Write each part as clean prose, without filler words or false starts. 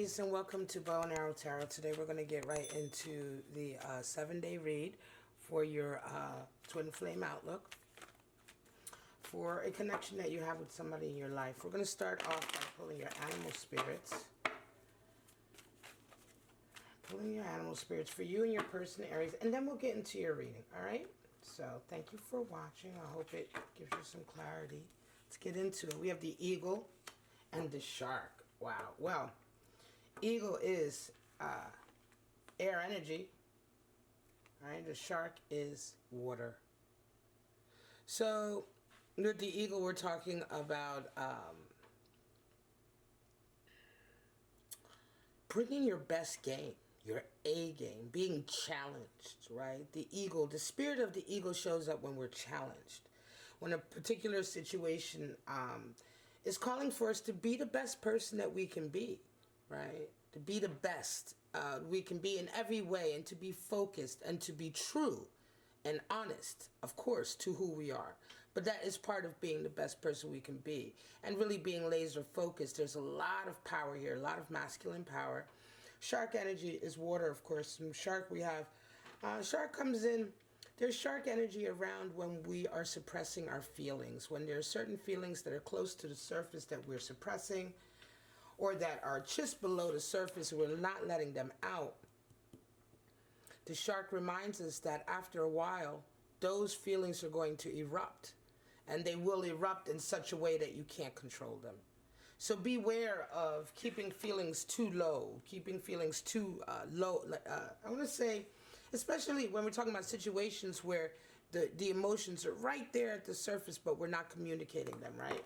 ladies, and welcome to Bow and Arrow Tarot. Today we're going to get right into the 7-day read for your twin flame outlook for a connection that you have with somebody in your life. We're going to start off by pulling your animal spirits. Pulling your animal spirits for you and your person, Aries, and then we'll get into your reading, all right? So thank you for watching. I hope it gives you some clarity. Let's get into it. We have the eagle and the shark. Wow. Well, eagle is air energy. All right. The shark is water. So with the eagle, we're talking about bringing your best game, your A game, being challenged, right? The eagle, the spirit of the eagle shows up when we're challenged. When a particular situation is calling for us to be the best person that we can be, right? To be the best we can be in every way, and to be focused and to be true and honest, of course, to who we are. But that is part of being the best person we can be and really being laser focused. There's a lot of power here, a lot of masculine power. Shark energy is water, of course. From shark we have, shark comes in. There's shark energy around when we are suppressing our feelings, when there are certain feelings that are close to the surface that we're suppressing, or that are just below the surface and we're not letting them out. The shark reminds us that after a while, those feelings are going to erupt, and they will erupt in such a way that you can't control them. So beware of keeping feelings too low, keeping feelings too low. I want to say, especially when we're talking about situations where the emotions are right there at the surface, but we're not communicating them, right?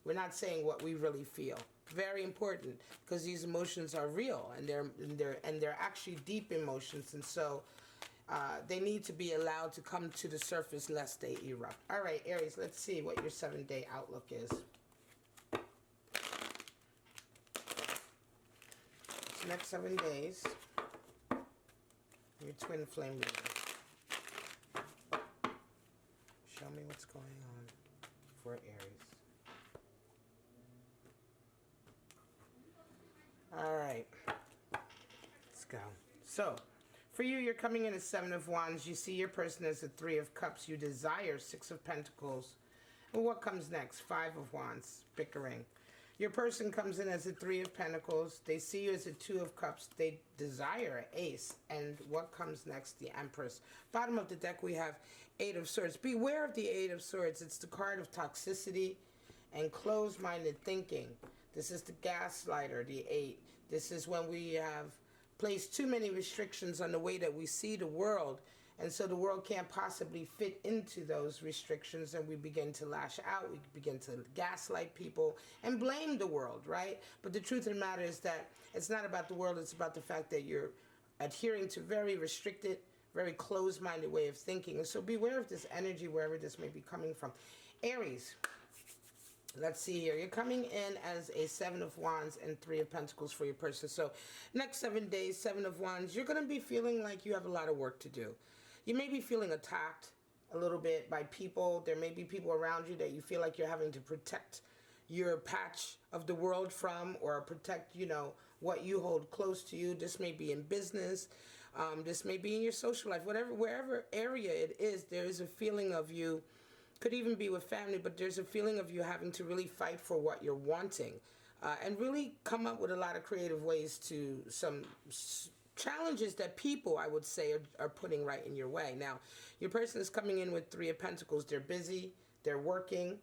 We're not saying what we really feel. Very important, because these emotions are real, and they're actually deep emotions, and so they need to be allowed to come to the surface lest they erupt. All right, Aries, let's see what your 7-day outlook is. This next 7 days, your twin flame reader. Show me what's going on for Aries. All right, let's go. So, for you, you're coming in as 7 of Wands. You see your person as a 3 of Cups. You desire 6 of Pentacles. And what comes next? 5 of Wands, bickering. Your person comes in as a 3 of Pentacles. They see you as a 2 of Cups. They desire an Ace. And what comes next? The Empress. Bottom of the deck, we have 8 of Swords. Beware of the 8 of Swords. It's the card of toxicity and closed-minded thinking. This is the gaslighter, the 8. This is when we have placed too many restrictions on the way that we see the world, and so the world can't possibly fit into those restrictions, and we begin to lash out, we begin to gaslight people and blame the world, right? But the truth of the matter is that it's not about the world, it's about the fact that you're adhering to very restricted, very closed-minded way of thinking. And so beware of this energy wherever this may be coming from. Aries, let's see here. You're coming in as a 7 of Wands and 3 of Pentacles for your person. So next 7 days, 7 of Wands, you're going to be feeling like you have a lot of work to do. You may be feeling attacked a little bit by people. There may be people around you that you feel like you're having to protect your patch of the world from, or protect, you know, what you hold close to you. This may be in business. This may be in your social life. Wherever area it is, there is a feeling of you. Could even be with family, but there's a feeling of you having to really fight for what you're wanting, and really come up with a lot of creative ways to some challenges that people, I would say, are putting right in your way. Now, your person is coming in with 3 of Pentacles. They're busy, they're working,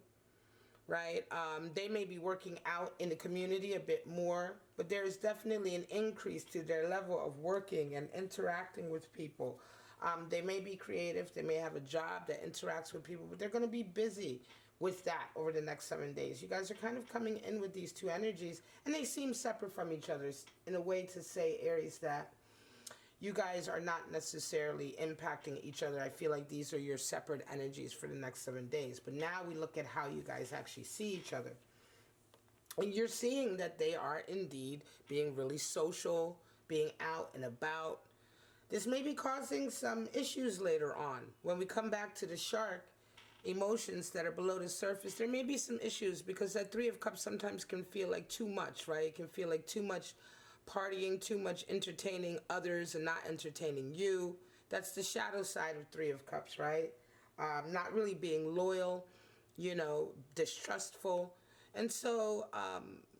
right? They may be working out in the community a bit more, but there is definitely an increase to their level of working and interacting with people. They may be creative, they may have a job that interacts with people, but they're going to be busy with that over the next 7 days. You guys are kind of coming in with these two energies, and they seem separate from each other in a way to say, Aries, that you guys are not necessarily impacting each other. I feel like these are your separate energies for the next 7 days. But now we look at how you guys actually see each other. And you're seeing that they are indeed being really social, being out and about. This may be causing some issues later on. When we come back to the shark, emotions that are below the surface, there may be some issues, because that 3 of Cups sometimes can feel like too much, right? It can feel like too much partying too much, entertaining others and not entertaining you. That's the shadow side of Three of Cups, right? Not really being loyal, you know, distrustful. And so,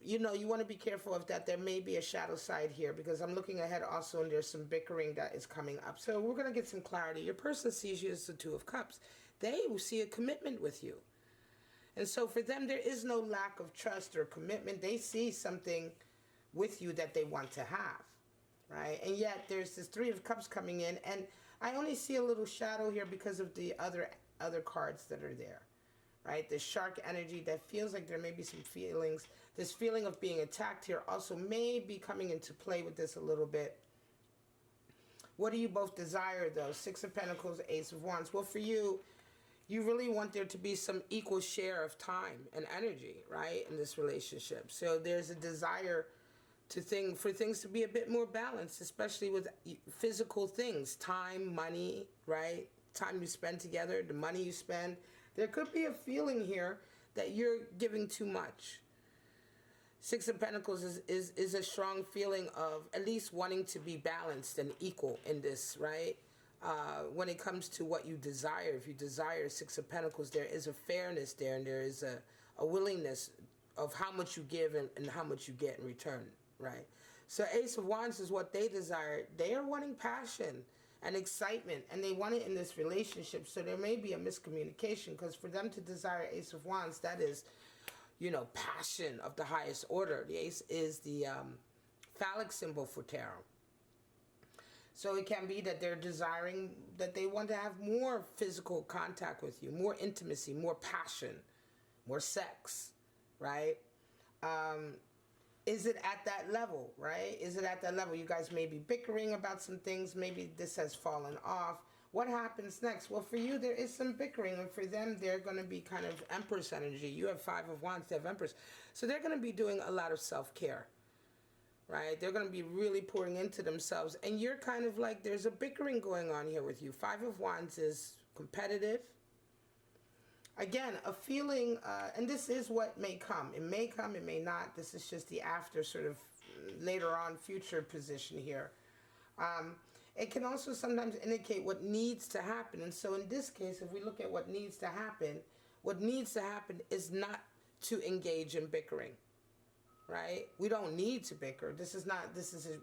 you know, you want to be careful of that. There may be a shadow side here because I'm looking ahead also, and there's some bickering that is coming up. So we're going to get some clarity. Your person sees you as the Two of Cups. They will see a commitment with you. And so for them, there is no lack of trust or commitment. They see something with you that they want to have, right? And yet there's this Three of Cups coming in, and I only see a little shadow here because of the other cards that are there, right? The shark energy that feels like there may be some feelings. This feeling of being attacked here also may be coming into play with this a little bit. What do you both desire, though? Six of Pentacles, Ace of Wands. Well, for you, you really want there to be some equal share of time and energy, right, in this relationship. So there's a desire for things to be a bit more balanced, especially with physical things, time, money, right? Time you spend together, the money you spend. There could be a feeling here that you're giving too much. Six of Pentacles is a strong feeling of at least wanting to be balanced and equal in this, right? When it comes to what you desire, if you desire Six of Pentacles, there is a fairness there, and there is a willingness of how much you give and how much you get in return, right? So Ace of Wands is what they desire. They are wanting passion and excitement, and they want it in this relationship. So there may be a miscommunication, because for them to desire Ace of Wands, that is, you know, passion of the highest order. The ace is the phallic symbol for tarot. So it can be that they're desiring, that they want to have more physical contact with you, more intimacy, more passion, more sex, right? Is it at that level, right? Is it at that level? You guys may be bickering about some things. Maybe this has fallen off. What happens next? Well, for you, there is some bickering. And for them, they're going to be kind of Empress energy. You have Five of Wands, they have Empress. So they're going to be doing a lot of self-care, right? They're going to be really pouring into themselves. And you're kind of like, there's a bickering going on here with you. Five of Wands is competitive. Again, a feeling, and this is what may come. It may come, it may not. This is just the after sort of later on future position here. It can also sometimes indicate what needs to happen. And so in this case, if we look at what needs to happen is not to engage in bickering, right? We don't need to bicker. This is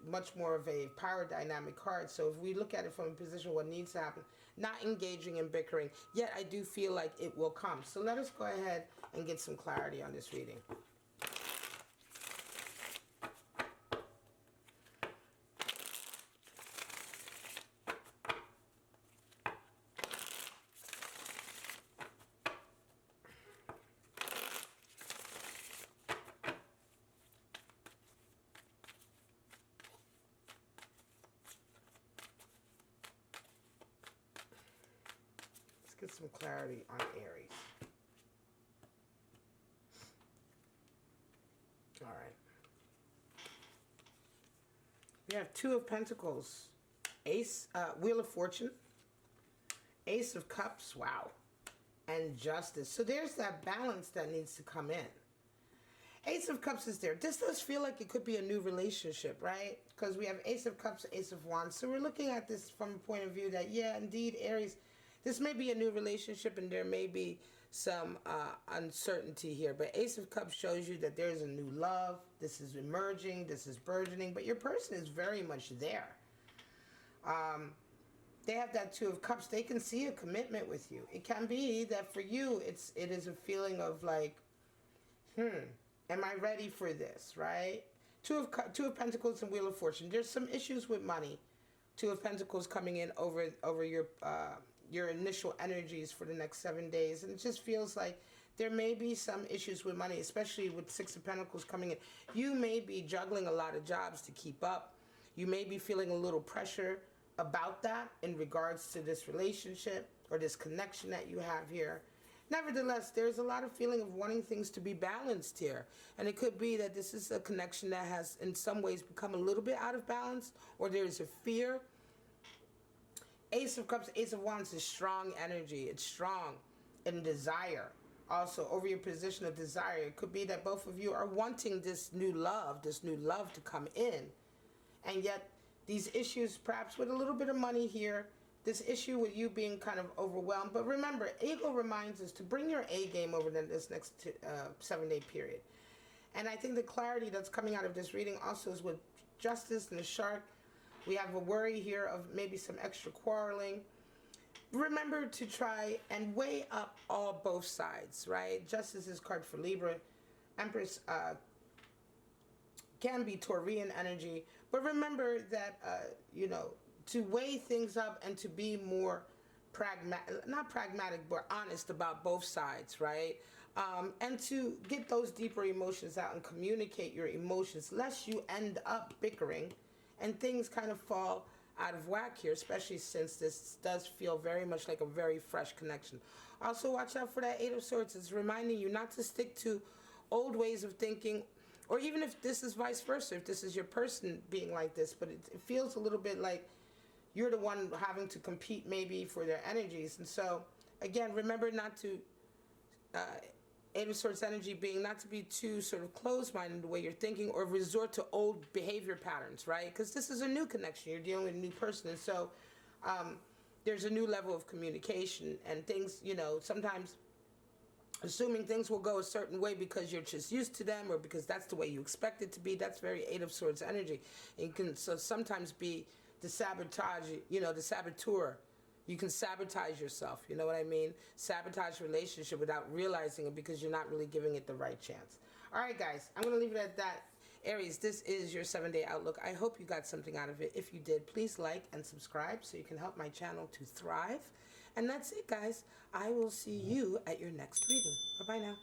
much more of a power dynamic card. So if we look at it from a position of what needs to happen, not engaging in bickering, yet I do feel like it will come. So let us go ahead and get some clarity on this reading. Get some clarity on Aries. All right. We have Two of Pentacles, Ace, Wheel of Fortune, Ace of Cups, wow, and Justice. So there's that balance that needs to come in. Ace of Cups is there. This does feel like it could be a new relationship, right? Because we have Ace of Cups, Ace of Wands. So we're looking at this from a point of view that, yeah, indeed, Aries, this may be a new relationship and there may be some uncertainty here. But Ace of Cups shows you that there's a new love. This is emerging. This is burgeoning. But your person is very much there. They have that Two of Cups. They can see a commitment with you. It can be that for you, it is a feeling of like, am I ready for this, right? Two of Pentacles and Wheel of Fortune. There's some issues with money. Two of Pentacles coming in over your initial energies for the next 7 days. And it just feels like there may be some issues with money, especially with Six of Pentacles coming in. You may be juggling a lot of jobs to keep up. You may be feeling a little pressure about that in regards to this relationship or this connection that you have here. Nevertheless, there's a lot of feeling of wanting things to be balanced here. And it could be that this is a connection that has in some ways become a little bit out of balance, or there's a fear. Ace of Cups, Ace of Wands is strong energy. It's strong in desire. Also, over your position of desire, it could be that both of you are wanting this new love to come in. and yet these issues, perhaps with a little bit of money here, this issue with you being kind of overwhelmed. But remember, ego reminds us to bring your A game over this next 7-day period. And I think the clarity that's coming out of this reading also is with Justice and the Shark. We have a worry here of maybe some extra quarreling. Remember to try and weigh up both sides, right? Justice is card for Libra. Empress can be Taurian energy. But remember that, to weigh things up and to be more not pragmatic, but honest about both sides, right? And to get those deeper emotions out and communicate your emotions, lest you end up bickering and things kind of fall out of whack here, especially since this does feel very much like a very fresh connection. Also, watch out for that Eight of Swords. It's reminding you not to stick to old ways of thinking, or even if this is vice versa, if this is your person being like this, but it feels a little bit like you're the one having to compete maybe for their energies. And so, again, remember not to, Eight of Swords energy being not to be too sort of closed-minded in the way you're thinking or resort to old behavior patterns, right? Because this is a new connection. You're dealing with a new person. And so there's a new level of communication and things, sometimes assuming things will go a certain way because you're just used to them or because that's the way you expect it to be. That's very Eight of Swords energy. And it can sometimes be the sabotage, the saboteur. You can sabotage yourself, you know what I mean? Sabotage a relationship without realizing it because you're not really giving it the right chance. All right, guys, I'm going to leave it at that. Aries, this is your 7-day outlook. I hope you got something out of it. If you did, please like and subscribe so you can help my channel to thrive. And that's it, guys. I will see you at your next reading. Bye-bye now.